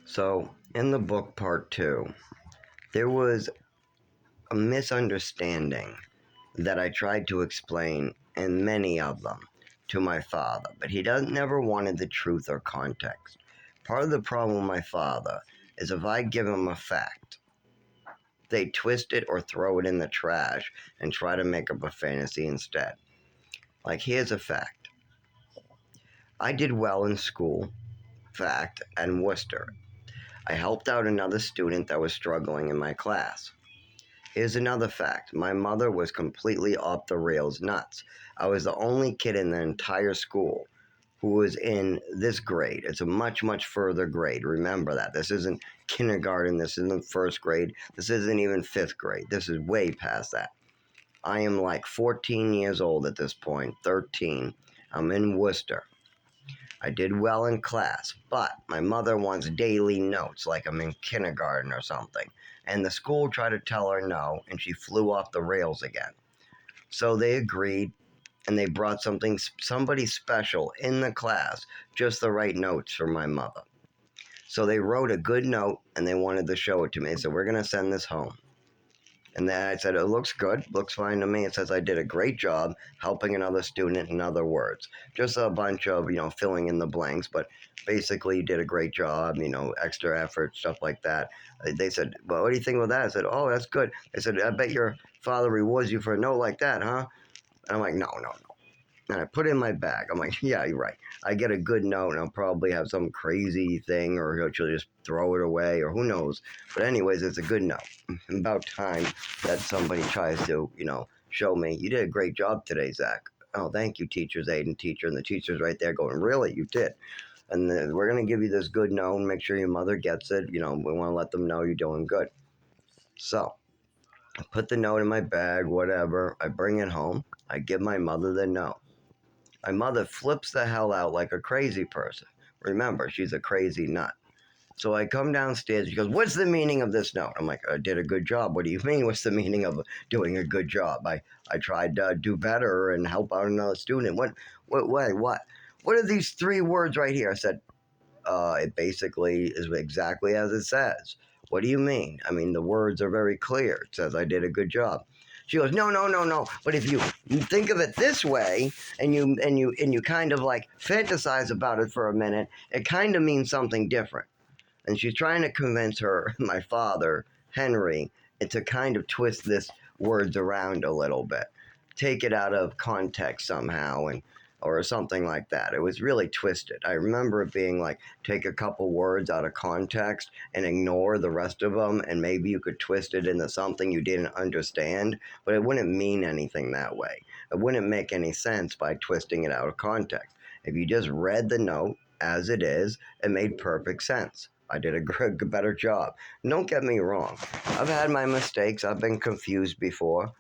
So, in the book part two, there was a misunderstanding that I tried to explain, and many of them, to my father, but he doesn't never wanted the truth or context. Part of the problem with my father is if I give him a fact, they twist it or throw it in the trash and try to make up a fantasy instead. Like, here's a fact. I did well in school, fact, and Worcester. I helped out another student that was struggling in my class. Here's another fact. My mother was completely off the rails nuts. I was the only kid in the entire school who was in this grade. It's a much, much further grade. Remember that. This isn't kindergarten. This isn't first grade. This isn't even fifth grade. This is way past that. I am like 14 years old at this point, 13. I'm in Worcester. I did well in class, but my mother wants daily notes like I'm in kindergarten or something. And the school tried to tell her no, and she flew off the rails again. So they agreed, and they brought somebody special in the class, just the right notes for my mother. So they wrote a good note, and they wanted to show it to me. They said, "We're going to send this home." And then I said, "It looks good, looks fine to me." It says I did a great job helping another student, in other words. Just a bunch of, filling in the blanks, but basically you did a great job, extra effort, stuff like that. They said, "Well, what do you think about that?" I said, "Oh, that's good." They said, "I bet your father rewards you for a note like that, huh?" And I'm like, "No, no, no." And I put it in my bag. I'm like, "Yeah, you're right. I get a good note, and I'll probably have some crazy thing, or she'll just throw it away, or who knows." But anyways, it's a good note. About time that somebody tries to, show me, "You did a great job today, Zach." "Oh, thank you, teacher's aide and teacher." And the teacher's right there going, "Really? You did?" And we're going to give you this good note and make sure your mother gets it. We want to let them know you're doing good. So I put the note in my bag, whatever. I bring it home. I give my mother the note. My mother flips the hell out like a crazy person. Remember, she's a crazy nut. So I come downstairs. She goes, "What's the meaning of this note?" I'm like, "I did a good job." "What do you mean, what's the meaning of doing a good job?" I tried to do better and help out another student. What? What are these three words right here? I said, it basically is exactly as it says. "What do you mean?" "I mean, the words are very clear. It says I did a good job." She goes, "No, no, no, no. But if you think of it this way, and you kind of like fantasize about it for a minute, it kind of means something different." And she's trying to convince my father, Henry, to kind of twist this words around a little bit, take it out of context somehow, and or something like that. It was really twisted. I remember it being like, take a couple words out of context and ignore the rest of them, and maybe you could twist it into something you didn't understand, but it wouldn't mean anything that way. It wouldn't make any sense by twisting it out of context. If you just read the note as it is, it made perfect sense. I did a better job. Don't get me wrong. I've had my mistakes. I've been confused before.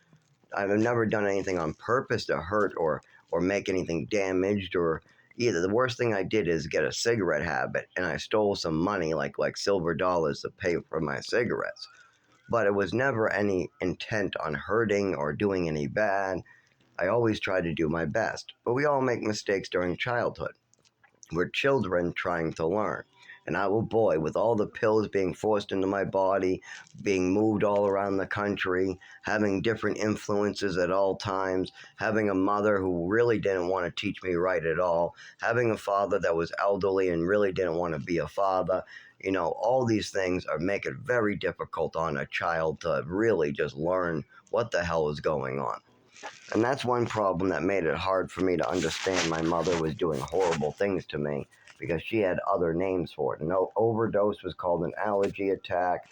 I've never done anything on purpose to hurt or make anything damaged, or either. The worst thing I did is get a cigarette habit, and I stole some money, like silver dollars, to pay for my cigarettes. But it was never any intent on hurting or doing any bad. I always tried to do my best. But we all make mistakes during childhood. We're children trying to learn. And I, oh boy, with all the pills being forced into my body, being moved all around the country, having different influences at all times, having a mother who really didn't want to teach me right at all, having a father that was elderly and really didn't want to be a father, all these things make it very difficult on a child to really just learn what the hell is going on. And that's one problem that made it hard for me to understand my mother was doing horrible things to me, because she had other names for it. No overdose was called an allergy attack.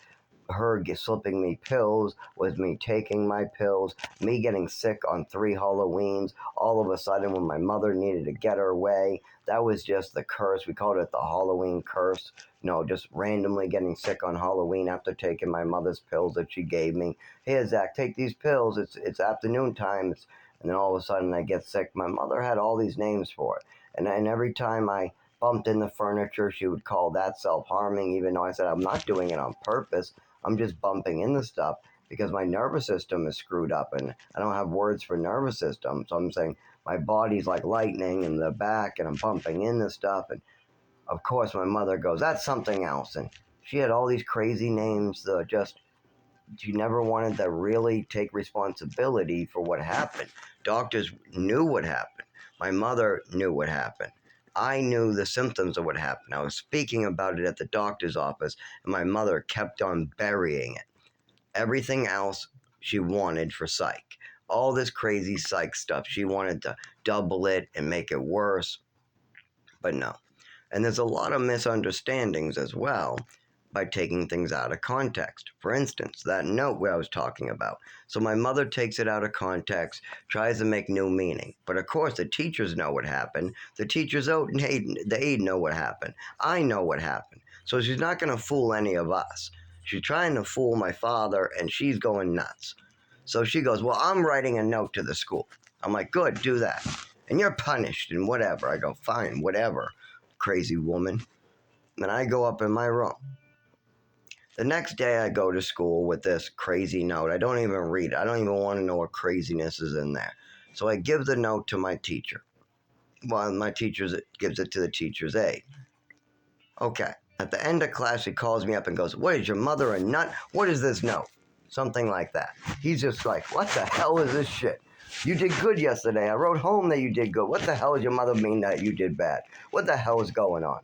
Her slipping me pills was me taking my pills. Me getting sick on 3 Halloweens. All of a sudden, when my mother needed to get her way, that was just the curse. We called it the Halloween curse. Just randomly getting sick on Halloween after taking my mother's pills that she gave me. "Here, Zach, take these pills. It's afternoon time." And then all of a sudden I get sick. My mother had all these names for it. And every time I bumped in the furniture, she would call that self-harming, even though I said, "I'm not doing it on purpose. I'm just bumping into stuff because my nervous system is screwed up, and I don't have words for nervous system." So I'm saying my body's like lightning in the back, and I'm bumping into stuff. And Of course, my mother goes, that's something else. And she had all these crazy names, she never wanted to really take responsibility for what happened. Doctors knew what happened. My mother knew what happened. I knew the symptoms of what happened. I was speaking about it at the doctor's office, and my mother kept on burying it. Everything else she wanted for psych. All this crazy psych stuff, she wanted to double it and make it worse, but no. And there's a lot of misunderstandings as well by taking things out of context. For instance, that note where I was talking about. So my mother takes it out of context, tries to make new meaning. But of course, the teachers know what happened. The teachers, they know what happened. I know what happened. So she's not going to fool any of us. She's trying to fool my father, and she's going nuts. So she goes, well, I'm writing a note to the school. I'm like, good, do that. And you're punished and whatever. I go, fine, whatever, crazy woman. And I go up in my room. The next day I go to school with this crazy note. I don't even read it. I don't even want to know what craziness is in there. So I give the note to my teacher. Well, my teacher gives it to the teacher's aide. Okay. At the end of class, he calls me up and goes, what, is your mother a nut? What is this note? Something like that. He's just like, what the hell is this shit? You did good yesterday. I wrote home that you did good. What the hell does your mother mean that you did bad? What the hell is going on?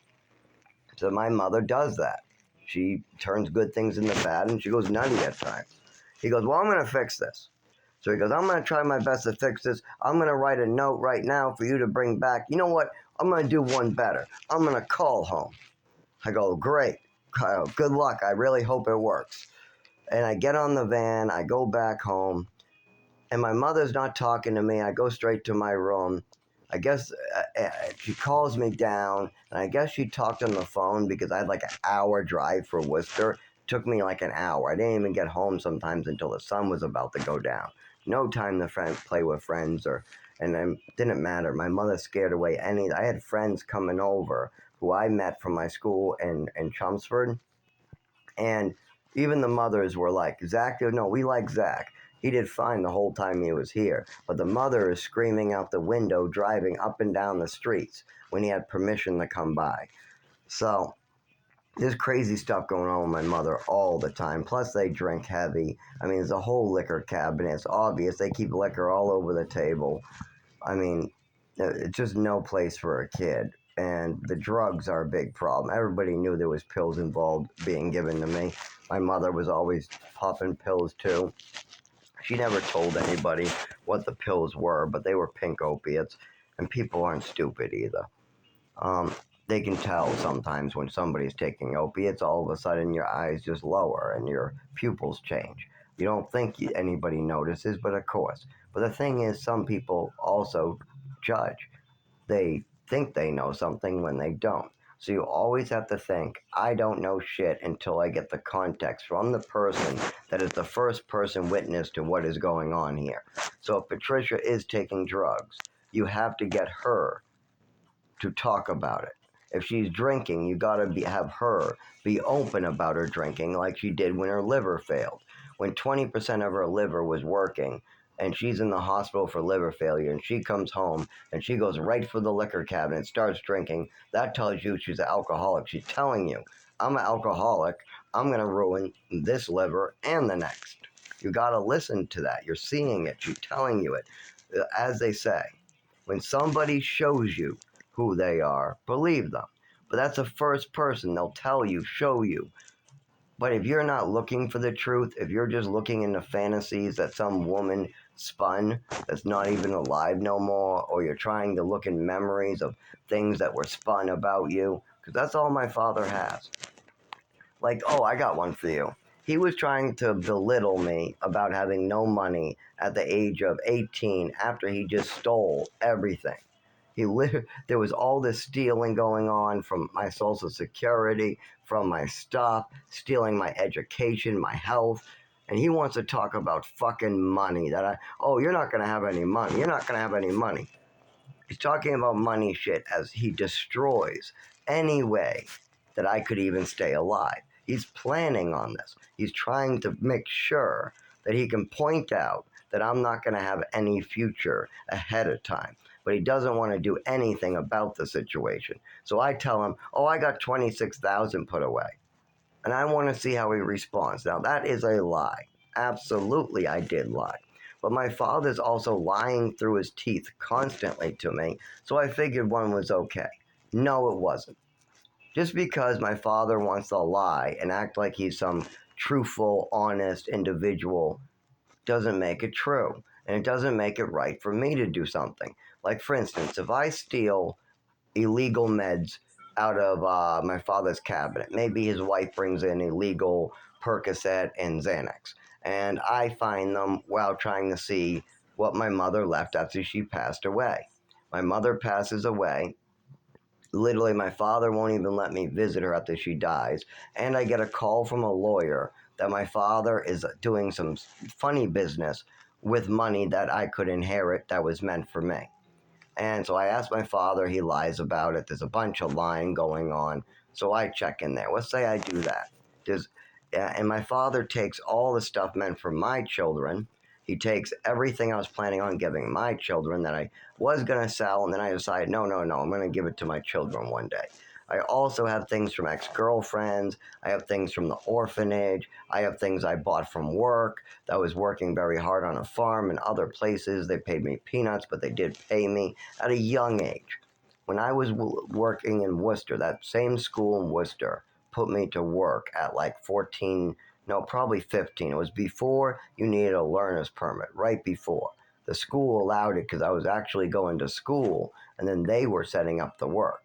So my mother does that. She turns good things into bad, and she goes nutty at times. He goes, well, I'm going to fix this. So he goes, I'm going to try my best to fix this. I'm going to write a note right now for you to bring back. You know what? I'm going to do one better. I'm going to call home. I go, great. Good luck. I really hope it works. And I get on the van. I go back home. And my mother's not talking to me. I go straight to my room. I guess she calls me down, and I guess she talked on the phone because I had like an hour drive for Worcester. It took me like an hour. I didn't even get home sometimes until the sun was about to go down. No time to play with friends, and it didn't matter. My mother scared away any. I had friends coming over who I met from my school in Chelmsford, and even the mothers were like, Zach, no, we like Zach. He did fine the whole time he was here. But the mother is screaming out the window, driving up and down the streets when he had permission to come by. So there's crazy stuff going on with my mother all the time. Plus, they drink heavy. I mean, there's a whole liquor cabinet. It's obvious. They keep liquor all over the table. I mean, it's just no place for a kid. And the drugs are a big problem. Everybody knew there was pills involved being given to me. My mother was always popping pills too. She never told anybody what the pills were, but they were pink opiates. And people aren't stupid either. They can tell sometimes when somebody's taking opiates, all of a sudden your eyes just lower and your pupils change. You don't think anybody notices, but of course. But the thing is, some people also judge. They think they know something when they don't. So you always have to think, I don't know shit until I get the context from the person that is the first person witness to what is going on here. So if Patricia is taking drugs, you have to get her to talk about it. If she's drinking, you gotta have her be open about her drinking like she did when her liver failed. When 20% of her liver was working and she's in the hospital for liver failure and she comes home and she goes right for the liquor cabinet and starts drinking, that tells you she's an alcoholic. She's telling you, I'm an alcoholic. I'm gonna ruin this liver and the next. You gotta listen to that. You're seeing it. She's telling you it. As they say, when somebody shows you who they are, believe them. But that's the first person. They'll tell you, show you. But if you're not looking for the truth, if you're just looking into fantasies that some woman spun that's not even alive no more, or you're trying to look in memories of things that were spun about you, because that's all my father has. Like, oh, I got one for you. He was trying to belittle me about having no money at the age of 18 after he just stole everything. There was all this stealing going on from my social security, from my stuff, stealing my education, my health. And he wants to talk about fucking money. You're not going to have any money. You're not going to have any money. He's talking about money shit as he destroys any way that I could even stay alive. He's planning on this. He's trying to make sure that he can point out that I'm not going to have any future ahead of time. but he doesn't want to do anything about the situation. So I tell him, oh, I got 26,000 put away. And I want to see how he responds. Now, that is a lie. Absolutely, I did lie. But my father's also lying through his teeth constantly to me, so I figured one was okay. No, it wasn't. Just because my father wants to lie and act like he's some truthful, honest individual doesn't make it true. And it doesn't make it right for me to do something. Like, for instance, if I steal illegal meds out of my father's cabinet. Maybe his wife brings in illegal Percocet and Xanax, and I find them while trying to see what my mother left after she passed away. My mother passes away. Literally, my father won't even let me visit her after she dies, and I get a call from a lawyer that my father is doing some funny business with money that I could inherit that was meant for me. And so I asked my father, he lies about it. There's a bunch of lying going on. So I check in there. Let's say I do that. And my father takes all the stuff meant for my children. He takes everything I was planning on giving my children that I was going to sell. And then I decided, no, no, no, I'm going to give it to my children one day. I also have things from ex-girlfriends. I have things from the orphanage. I have things I bought from work. I was working very hard on a farm and other places. They paid me peanuts, but they did pay me at a young age. When I was working in Worcester, that same school in Worcester put me to work at like 14, no, probably 15. It was before you needed a learner's permit, right before. The school allowed it because I was actually going to school, and then they were setting up the work.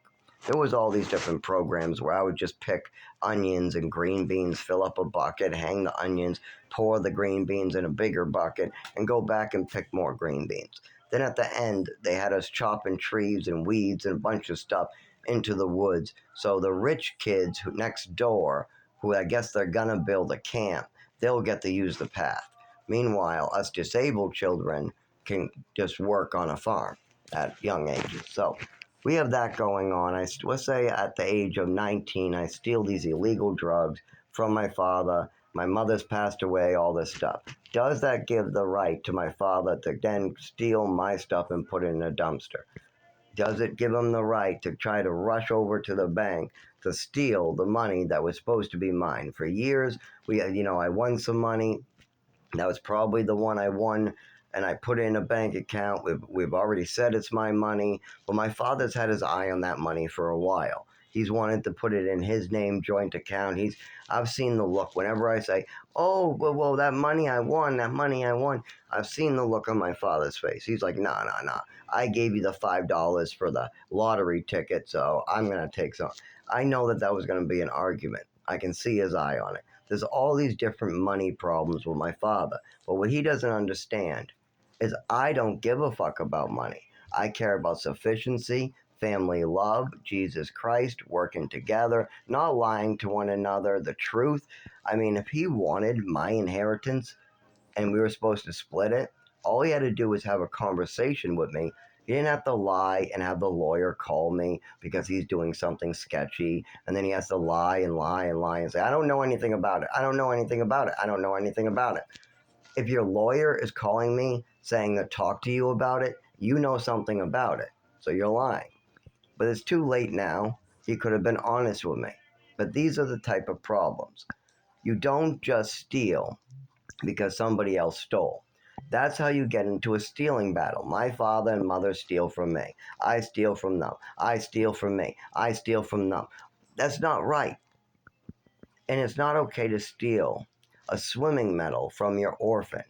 There was all these different programs where I would just pick onions and green beans, fill up a bucket, hang the onions, pour the green beans in a bigger bucket, and go back and pick more green beans. Then at the end, they had us chopping trees and weeds and a bunch of stuff into the woods. So the rich kids who next door, who I guess they're gonna build a camp, they'll get to use the path. Meanwhile, us disabled children can just work on a farm at young ages. So we have that going on. Let's say at the age of 19, I steal these illegal drugs from my father. My mother's passed away, all this stuff. Does that give the right to my father to then steal my stuff and put it in a dumpster? Does it give him the right to try to rush over to the bank to steal the money that was supposed to be mine? For years, I won some money. That was probably the one I won, and I put it in a bank account. We've already said it's my money, but my father's had his eye on that money for a while. He's wanted to put it in his name joint account. I've seen the look whenever I say, "Oh, well, that money I won, that money I won." I've seen the look on my father's face. He's like, "No, no, no. I gave you the $5 for the lottery ticket, so I'm gonna take some." I know that was gonna be an argument. I can see his eye on it. There's all these different money problems with my father. But what he doesn't understand is I don't give a fuck about money. I care about sufficiency, family love, Jesus Christ, working together, not lying to one another, the truth. I mean, if he wanted my inheritance and we were supposed to split it, all he had to do was have a conversation with me. He didn't have to lie and have the lawyer call me because he's doing something sketchy. And then he has to lie and lie and lie and say, I don't know anything about it. I don't know anything about it. I don't know anything about it. If your lawyer is calling me saying to talk to you about it, you know something about it. So you're lying. But it's too late now. He could have been honest with me. But these are the type of problems. You don't just steal because somebody else stole. That's how you get into a stealing battle. My father and mother steal from me. I steal from them. I steal from me. I steal from them. That's not right. And it's not okay to steal a swimming medal from your orphan,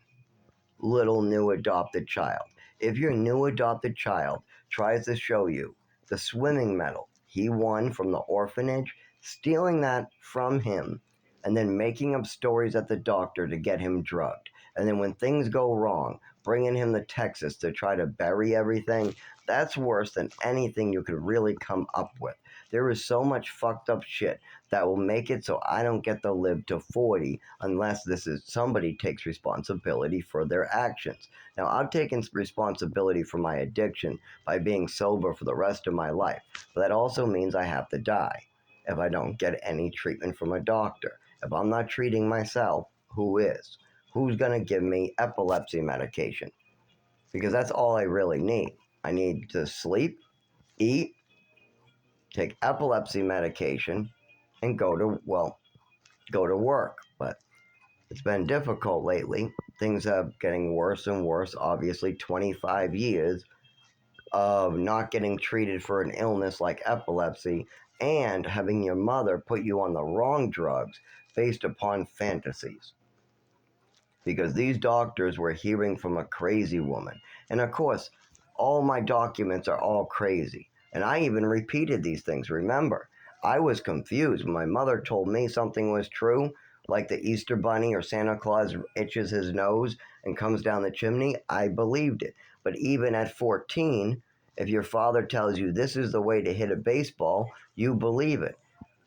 little new adopted child. If your new adopted child tries to show you the swimming medal he won from the orphanage, stealing that from him, and then making up stories at the doctor to get him drugged, and then when things go wrong, bringing him to Texas to try to bury everything, that's worse than anything you could really come up with. There is so much fucked up shit that will make it so I don't get to live to 40 unless somebody takes responsibility for their actions. Now, I've taken responsibility for my addiction by being sober for the rest of my life, but that also means I have to die if I don't get any treatment from a doctor. If I'm not treating myself, who is? Who's going to give me epilepsy medication? Because that's all I really need. I need to sleep, eat, take epilepsy medication, and go to work. But it's been difficult lately. Things are getting worse and worse. Obviously, 25 years of not getting treated for an illness like epilepsy and having your mother put you on the wrong drugs based upon fantasies. Because these doctors were hearing from a crazy woman. And of course, all my documents are all crazy. And I even repeated these things. Remember, I was confused when my mother told me something was true, like the Easter Bunny or Santa Claus itches his nose and comes down the chimney. I believed it. But even at 14, if your father tells you this is the way to hit a baseball, you believe it.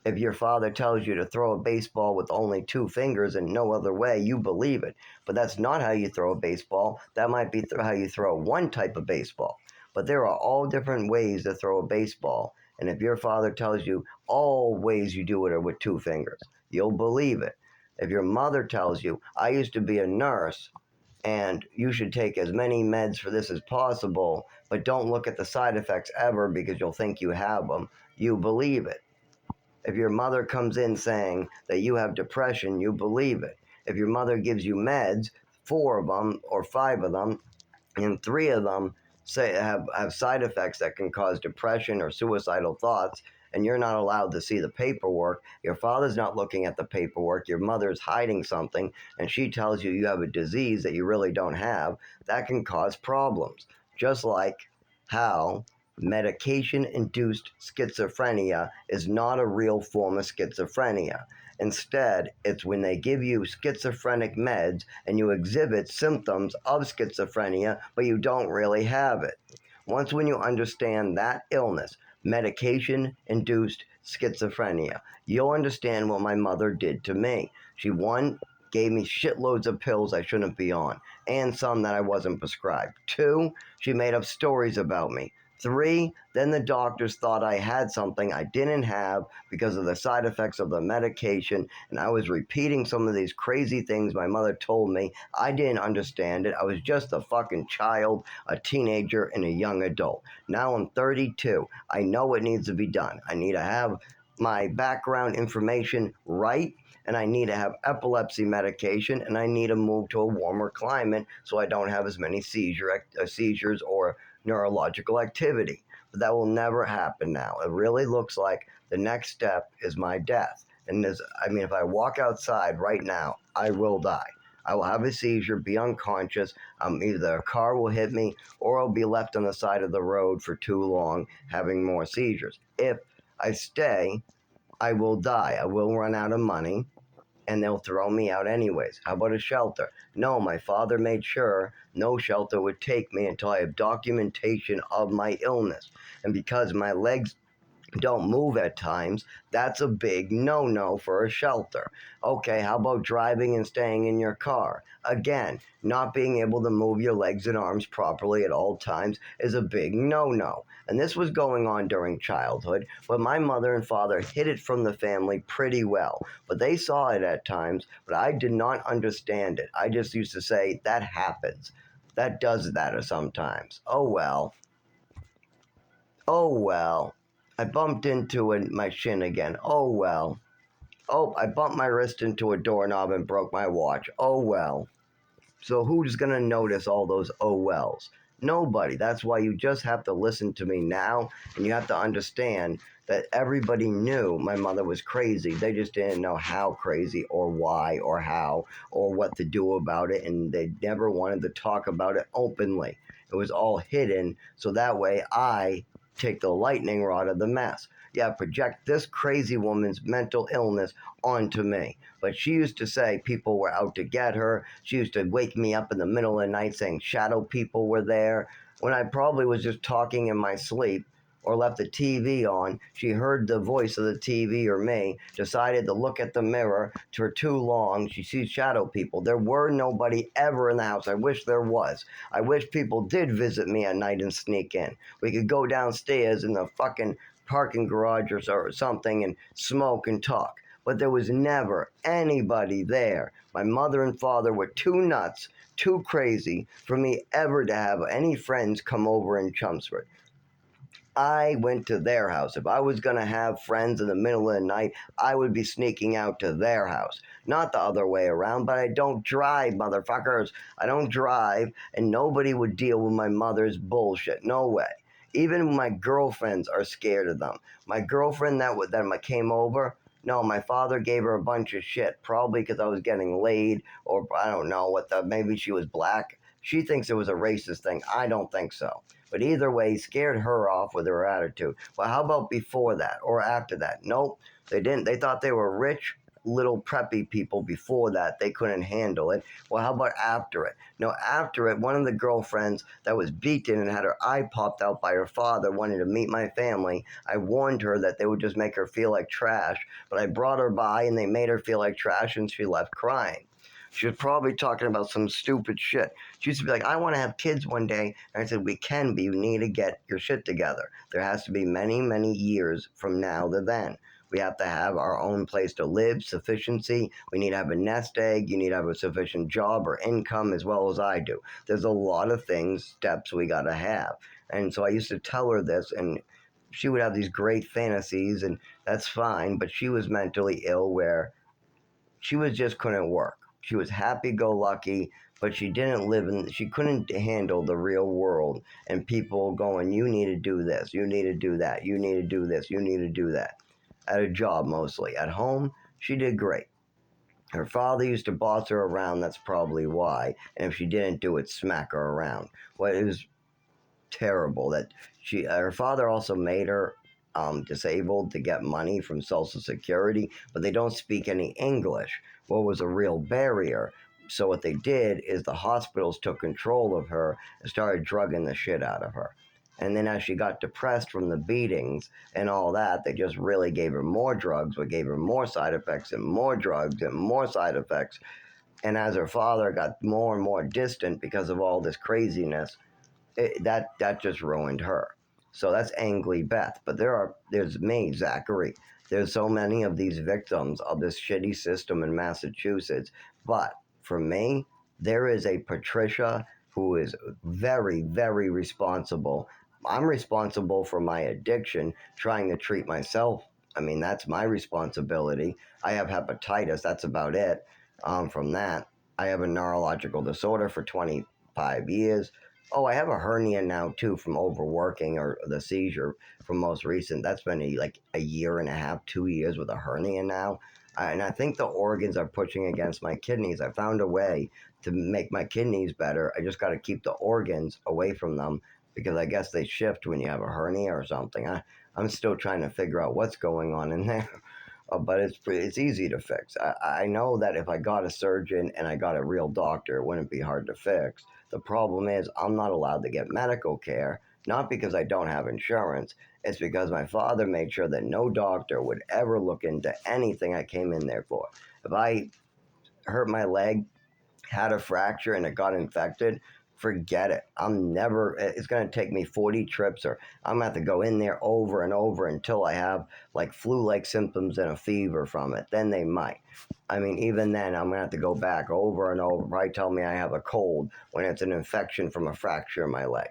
If your father tells you to throw a baseball with only two fingers and no other way, you believe it. But that's not how you throw a baseball. That might be how you throw one type of baseball. But there are all different ways to throw a baseball. And if your father tells you all ways you do it are with two fingers, you'll believe it. If your mother tells you, I used to be a nurse and you should take as many meds for this as possible, but don't look at the side effects ever because you'll think you have them, you believe it. If your mother comes in saying that you have depression, you believe it. If your mother gives you meds, 4 of them or 5 of them, and 3 of them say have side effects that can cause depression or suicidal thoughts, and you're not allowed to see the paperwork, your father's not looking at the paperwork, your mother's hiding something, and she tells you you have a disease that you really don't have, that can cause problems. Just like how medication-induced schizophrenia is not a real form of schizophrenia. Instead, it's when they give you schizophrenic meds and you exhibit symptoms of schizophrenia, but you don't really have it. Once when you understand that illness, medication-induced schizophrenia, you'll understand what my mother did to me. She, one, gave me shitloads of pills I shouldn't be on, and some that I wasn't prescribed. 2, she made up stories about me. 3, then the doctors thought I had something I didn't have because of the side effects of the medication, and I was repeating some of these crazy things my mother told me. I didn't understand it. I was just a fucking child, a teenager, and a young adult. Now I'm 32. I know what needs to be done. I need to have my background information right, and I need to have epilepsy medication, and I need to move to a warmer climate so I don't have as many seizures or neurological activity. But that will never happen now. It really looks like the next step is my death. And if I walk outside right now, I will die. I will have a seizure, be unconscious. Either a car will hit me or I'll be left on the side of the road for too long having more seizures. If I stay, I will die. I will run out of money and they'll throw me out anyways. How about a shelter? No, my father made sure no shelter would take me until I have documentation of my illness. And because my legs don't move at times, that's a big no-no for a shelter. Okay, how about driving and staying in your car? Again, not being able to move your legs and arms properly at all times is a big no-no. And this was going on during childhood, but my mother and father hid it from the family pretty well. But they saw it at times, but I did not understand it. I just used to say, that happens. That does that sometimes. Oh well. Oh well. I bumped into my shin again. Oh well. Oh, I bumped my wrist into a doorknob and broke my watch. Oh well. So who's going to notice all those oh wells? Nobody. That's why you just have to listen to me now, and you have to understand that everybody knew my mother was crazy. They just didn't know how crazy or why or how or what to do about it, and they never wanted to talk about it openly. It was all hidden, so that way I take the lightning rod of the mess. Yeah, project this crazy woman's mental illness onto me. But she used to say people were out to get her. She used to wake me up in the middle of the night saying shadow people were there. When I probably was just talking in my sleep or left the TV on, she heard the voice of the TV or me, decided to look at the mirror for too long. She sees shadow people. There were nobody ever in the house. I wish there was. I wish people did visit me at night and sneak in. We could go downstairs in the fucking parking garage or something and smoke and talk. but there was never anybody there. My mother and father were too nuts, too crazy for me ever to have any friends come over in Chelmsford. I went to their house. If I was going to have friends in the middle of the night, I would be sneaking out to their house. Not the other way around, but I don't drive, motherfuckers. I don't drive, and nobody would deal with my mother's bullshit. No way. Even my girlfriends are scared of them. My girlfriend that came over, no, my father gave her a bunch of shit, probably because I was getting laid, or I don't know maybe she was black. She thinks it was a racist thing. I don't think so. But either way, he scared her off with her attitude. Well, how about before that or after that? Nope, they didn't. They thought they were rich, little preppy people before that. They couldn't handle it. Well, how about after it? No, after it, one of the girlfriends that was beaten and had her eye popped out by her father wanted to meet my family. I warned her that they would just make her feel like trash, but I brought her by and they made her feel like trash and she left crying. She was probably talking about some stupid shit. She used to be like, I want to have kids one day. And I said, we can, but you need to get your shit together. There has to be many, many years from now to then. We have to have our own place to live, sufficiency. We need to have a nest egg. You need to have a sufficient job or income as well as I do. There's a lot of things, steps we got to have. And so I used to tell her this, and she would have these great fantasies, and that's fine. But she was mentally ill where she was just couldn't work. She was happy-go-lucky, but she couldn't handle the real world and people going, you need to do this, you need to do that, you need to do this, you need to do that. At a job mostly. At home, she did great. Her father used to boss her around, that's probably why. And if she didn't do it, smack her around. Well, it was terrible that her father also made her disabled to get money from Social Security, but they don't speak any English. What was a real barrier? So what they did is the hospitals took control of her and started drugging the shit out of her. And then as she got depressed from the beatings and all that, they just really gave her more drugs, but gave her more side effects and more drugs and more side effects. And as her father got more and more distant because of all this craziness, that just ruined her. So that's Angry Beth. But there's me, Zachary. There's so many of these victims of this shitty system in Massachusetts. But for me, there is a Patricia who is very, very responsible. I'm responsible for my addiction, trying to treat myself. I mean, that's my responsibility. I have hepatitis. That's about it. From that, I have a neurological disorder for 25 years. Oh, I have a hernia now too from overworking or the seizure from most recent. That's been like a year and a half, 2 years with a hernia now. And I think the organs are pushing against my kidneys. I found a way to make my kidneys better. I just got to keep the organs away from them because I guess they shift when you have a hernia or something. I'm still trying to figure out what's going on in there. But it's easy to fix. I know that if I got a surgeon and I got a real doctor, it wouldn't be hard to fix. The problem is I'm not allowed to get medical care, not because I don't have insurance. It's because my father made sure that no doctor would ever look into anything I came in there for. If I hurt my leg, had a fracture, and it got infected, forget it. It's going to take me 40 trips, or I'm going to have to go in there over and over until I have like flu-like symptoms and a fever from it. Then they might. I mean, even then, I'm going to have to go back over and over. Probably tell me I have a cold when it's an infection from a fracture in my leg.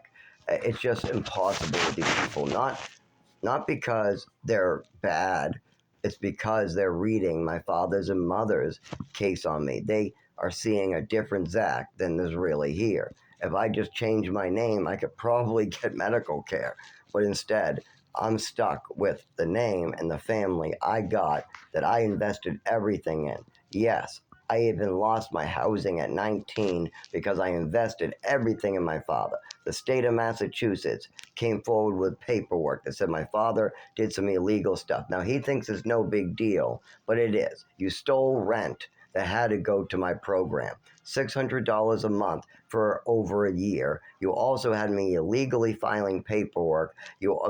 It's just impossible with these people. Not because they're bad. It's because they're reading my father's and mother's case on me. They are seeing a different Zach than is really here. If I just change my name, I could probably get medical care. But instead, I'm stuck with the name and the family I got that I invested everything in. Yes, I even lost my housing at 19 because I invested everything in my father. The state of Massachusetts came forward with paperwork that said my father did some illegal stuff. Now, he thinks it's no big deal, but it is. You stole rent that had to go to my program. $600 a month for over a year. You also had me illegally filing paperwork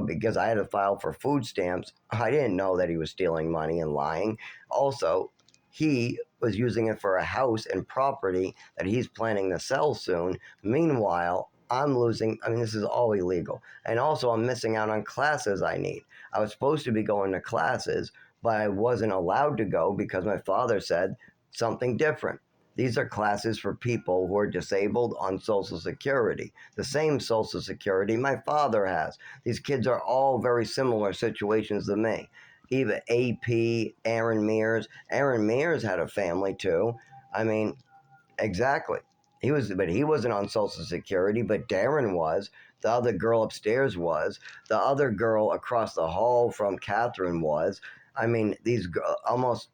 because I had to file for food stamps. I didn't know that he was stealing money and lying. Also, he was using it for a house and property that he's planning to sell soon. Meanwhile, this is all illegal. And also, I'm missing out on classes I need. I was supposed to be going to classes but I wasn't allowed to go because my father said something different. These are classes for people who are disabled on Social Security, the same Social Security my father has. These kids are all very similar situations to me. Even AP, Aaron Mears. Aaron Mears had a family too. I mean, exactly. But he wasn't on Social Security, but Darren was. The other girl upstairs was. The other girl across the hall from Catherine was. I mean, almost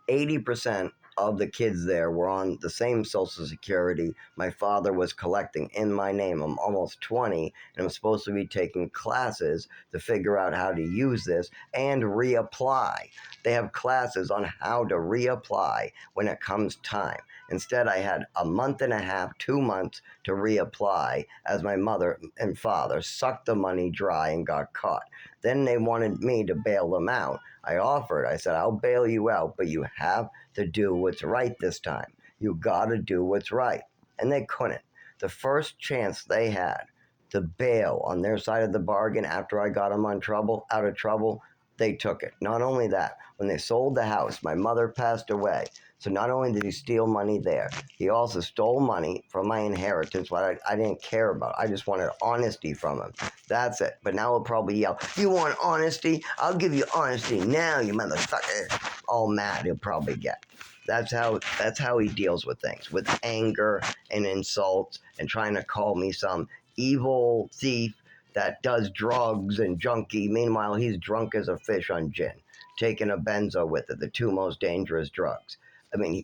80% of the kids there were on the same Social Security my father was collecting in my name. I'm almost 20 and I'm supposed to be taking classes to figure out how to use this and reapply. They have classes on how to reapply when it comes time. Instead, I had a month and a half, 2 months to reapply as my mother and father sucked the money dry and got caught. Then they wanted me to bail them out. I offered, I said, I'll bail you out, but you have to do what's right this time. You got to do what's right. And they couldn't. The first chance they had to bail on their side of the bargain after I got them out of trouble, they took it. Not only that, when they sold the house, my mother passed away. So not only did he steal money there, he also stole money from my inheritance, what I didn't care about. I just wanted honesty from him. That's it. But now he'll probably yell, "You want honesty? I'll give you honesty now, you motherfucker." All mad he'll probably get. That's how he deals with things, with anger and insults and trying to call me some evil thief that does drugs and junkie. Meanwhile, he's drunk as a fish on gin, taking a benzo with it, the two most dangerous drugs. I mean,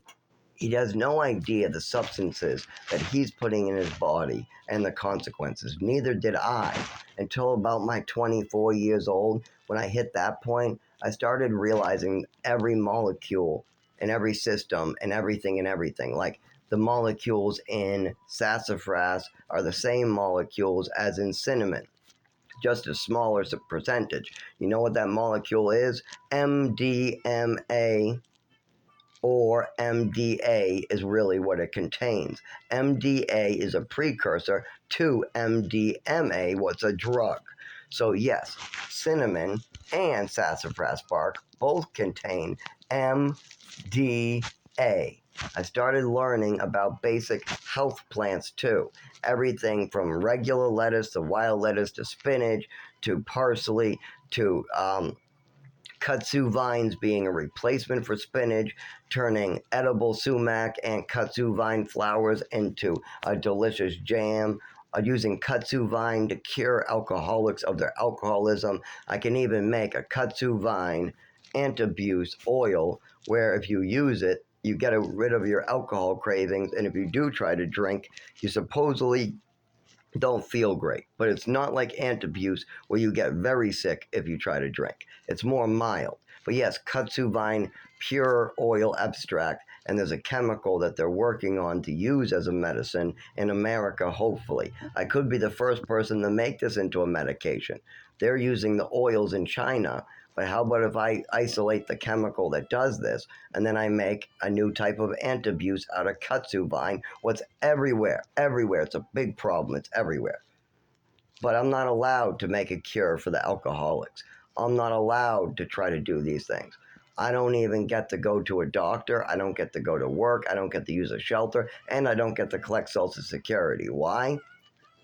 he has no idea the substances that he's putting in his body and the consequences. Neither did I until about my 24 years old. When I hit that point, I started realizing every molecule in every system and everything. Like the molecules in sassafras are the same molecules as in cinnamon, just a smaller percentage. You know what that molecule is? MDMA, or MDA is really what it contains. MDA is a precursor to MDMA, what's a drug. So yes, cinnamon and sassafras bark both contain MDA. I started learning about basic health plants too. Everything from regular lettuce to wild lettuce to spinach to parsley to kudzu vines being a replacement for spinach, turning edible sumac and kudzu vine flowers into a delicious jam, using kudzu vine to cure alcoholics of their alcoholism. I can even make a kudzu vine anti-abuse oil where if you use it, you get rid of your alcohol cravings, and if you do try to drink, you supposedly don't feel great. But it's not like antabuse where you get very sick if you try to drink. It's more mild. But yes, kudzu vine pure oil extract, and there's a chemical that they're working on to use as a medicine in America, hopefully. I could be the first person to make this into a medication. They're using the oils in China, but how about if I isolate the chemical that does this, and then I make a new type of antabuse out of kudzu vine? What's everywhere. It's a big problem. It's everywhere. But I'm not allowed to make a cure for the alcoholics. I'm not allowed to try to do these things. I don't even get to go to a doctor. I don't get to go to work. I don't get to use a shelter. And I don't get to collect Social Security. Why?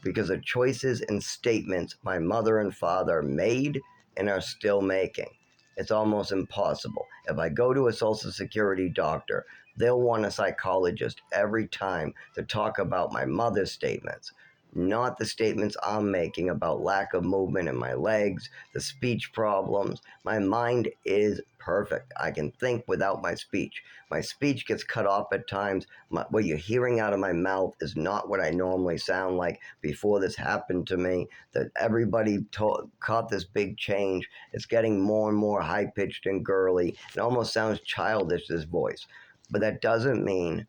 Because of choices and statements my mother and father made and are still making. It's almost impossible. If I go to a Social Security doctor, they'll want a psychologist every time to talk about my mother's statements, not the statements I'm making about lack of movement in my legs, the speech problems. My mind is perfect. I can think without my speech. My speech gets cut off at times. What you're hearing out of my mouth is not what I normally sound like before this happened to me. That everybody caught this big change. It's getting more and more high pitched and girly. It almost sounds childish, this voice. But that doesn't mean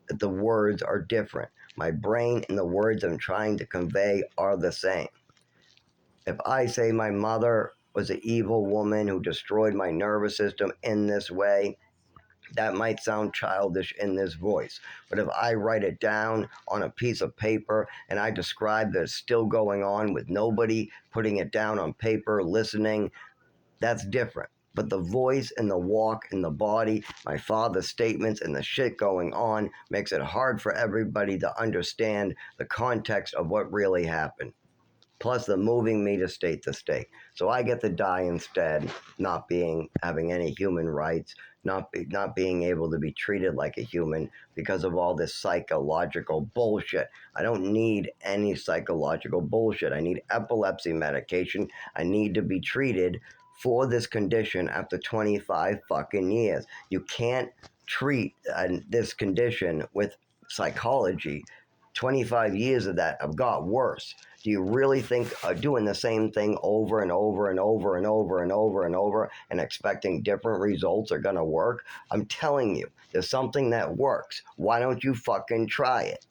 that the words are different. My brain and the words I'm trying to convey are the same. If I say my mother was an evil woman who destroyed my nervous system in this way, that might sound childish in this voice. But if I write it down on a piece of paper and I describe that it's still going on with nobody putting it down on paper, listening, that's different. But the voice and the walk and the body, my father's statements and the shit going on makes it hard for everybody to understand the context of what really happened. Plus the moving me to state. So I get to die instead, not having any human rights, not being able to be treated like a human because of all this psychological bullshit. I don't need any psychological bullshit. I need epilepsy medication. I need to be treated for this condition after 25 fucking years. You can't treat this condition with psychology. 25 years of that have got worse. Do you really think doing the same thing over and over and over and over and over and over and expecting different results are going to work? I'm telling you, there's something that works. Why don't you fucking try it?